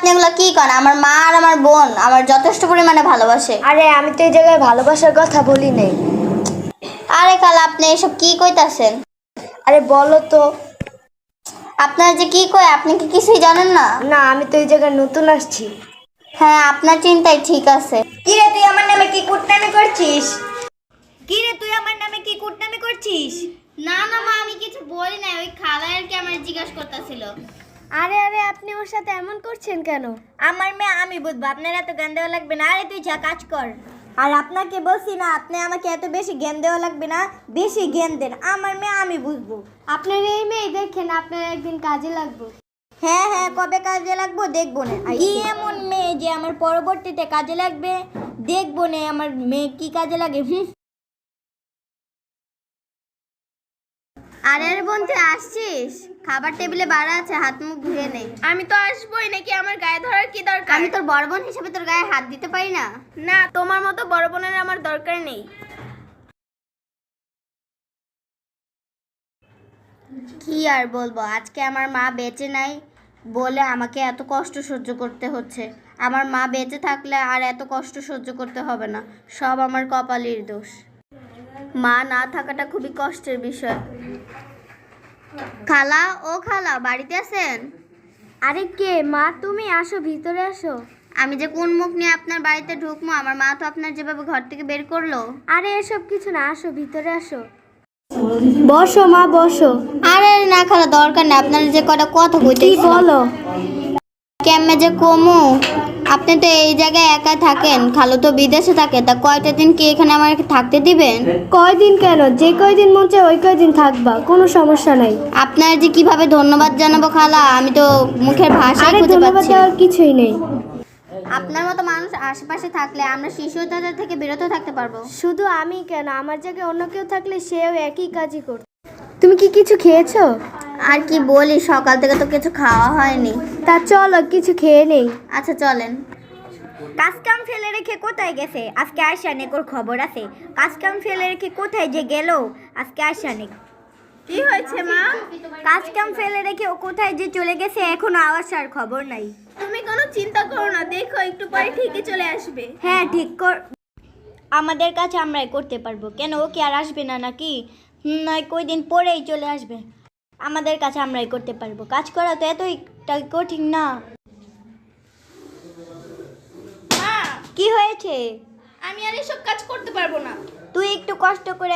আপনি এগুলা কি করেন? আমার মা আর আমার বোন আমার যথেষ্ট পরিমাণে ভালোবাসে। আরে আমি তো এই জায়গায় ভালোবাসার কথা বলি নাই। আরে খালা, আপনি এসব কি কইতাছেন? আরে বলো তো। আপনার যে কি কয়, আপনি কি কিছুই জানেন না? না, আমি তো এই জায়গায় নতুন আসছি। হ্যাঁ, আপনার চিন্তাই ঠিক আছে। কিরে তুই আমার নামে কি কুটনামি করছিস? কিরে তুই আমার নামে কি কুটনামি করছিস? না না মা, আমি কিছু বলি না, ওই খালা আর কি আমার জিজ্ঞাসা করতেছিল। আরে আরে আপনি ওর সাথে এমন করছেন কেন? আমার মেয়ে আমি বুঝবো, আপনার এত জ্ঞান দেওয়া লাগবে না। আরে তুই যা কাজ কর। আর আপনাকে বলছি না, আপনি আমাকে এত বেশি জ্ঞান দেওয়া লাগবে না, বেশি জ্ঞান দেন। আমার মেয়ে আমি বুঝবো। আপনার এই মেয়ে দেখেন, আপনার একদিন কাজে লাগবে। হ্যাঁ হ্যাঁ, কবে কাজে লাগবো দেখবো না। কি এমন মেয়ে যে আমার পরবর্তীতে কাজে লাগবে? দেখবো না আমার মেয়ে কি কাজে লাগে। আরে আরে বোন, তুই আসছিস? খাবার টেবিলে বাড়া আছে, হাত মুখ ধুয়ে নে। আমি তো আসবোই, নাকি আমার গায়ে ধরার কি দরকার? আমি তোর বড় বোন হিসেবে তোর গায়ে হাত দিতে পারি না? না, তোমার মতো বড় বোনের আমার দরকার নেই। কি আর বলবো, আজকে আমার মা বেঁচে নাই বলে আমাকে এত কষ্ট সহ্য করতে হচ্ছে। আমার মা বেঁচে থাকলে আর এত কষ্ট সহ্য করতে হবে না। সব আমার কপালের দোষ। মা না থাকাটা খুবই কষ্টের বিষয়। খালা, ও খালা, বাড়িতে আছেন? আরে কে? মা তুমি আসো, ভিতরে আসো। আমি যে কোন মুখ নিয়ে আপনার বাড়িতে ঢুকবো? আমার মা তো আপনার যেভাবে ঘর থেকে বের করলো। আরে এসব কিছু না, আসো ভিতরে আসো। বসো মা, বসো। আরে না খালা, দরকার নেই। আপনার যে কটা কথা কইতে কি বলো? কেমনে যে কমু? আপনি তো এই জায়গায় একা থাকেন, খালু তো বিদেশে থাকে। তা কয়টা দিন কি এখানে আমার থাকতে দিবেন? কয়দিন কেন? যে কয়দিন মন চায় ওই কয়দিন থাকবা, কোনো সমস্যা নাই। আপনার যে কিভাবে ধন্যবাদ জানাবো খালা, আমি তো মুখের ভাষা আরে খুঁজে ধন্যবাদ পাচ্ছি না। দেওয়ার কিছুই নেই। আপনার মতো মানুষ আশেপাশে থাকলে আমরা শিশু অত্যাচার থেকে বিরত থাকতে পারবো। শুধু আমি কেন, আমার জায়গায় অন্য কেউ থাকলে সেও একই কাজই করত। তুমি কি কিছু খেয়েছো? আর কি বলি, সকাল থেকে তো কিছু খাওয়া হয়নি। তা চলো কিছু খেয়ে নেই। আচ্ছা চলেন। কাজ কাম ফেলে রেখে কোথায় গেছে? আজকে আসানিক ওর খবর আছে। কাজ কাম ফেলে রেখে কোথায় যে গেল আজকে আসানিক। কি হয়েছে মা? কাজ কাম ফেলে রেখে ও কোথায় যে চলে গেছে এখনো আসার খবর নাই। তুমি কোনো চিন্তা করো না, দেখো একটু পরে ঠিকই চলে আসবে। হ্যাঁ ঠিক কর, আমাদের কাছে আমরাই করতে পারবো। কেন ও কি আর আসবে না নাকি? নয় কয়দিন পরেই চলে আসবে। আমাদের কাছে আমরাই করতে পারবো। কাজ করা তো এতই কঠিন না। মা, কি হয়েছে? আমি আর এসব কাজ করতে পারবো না। তুই একটু কষ্ট করে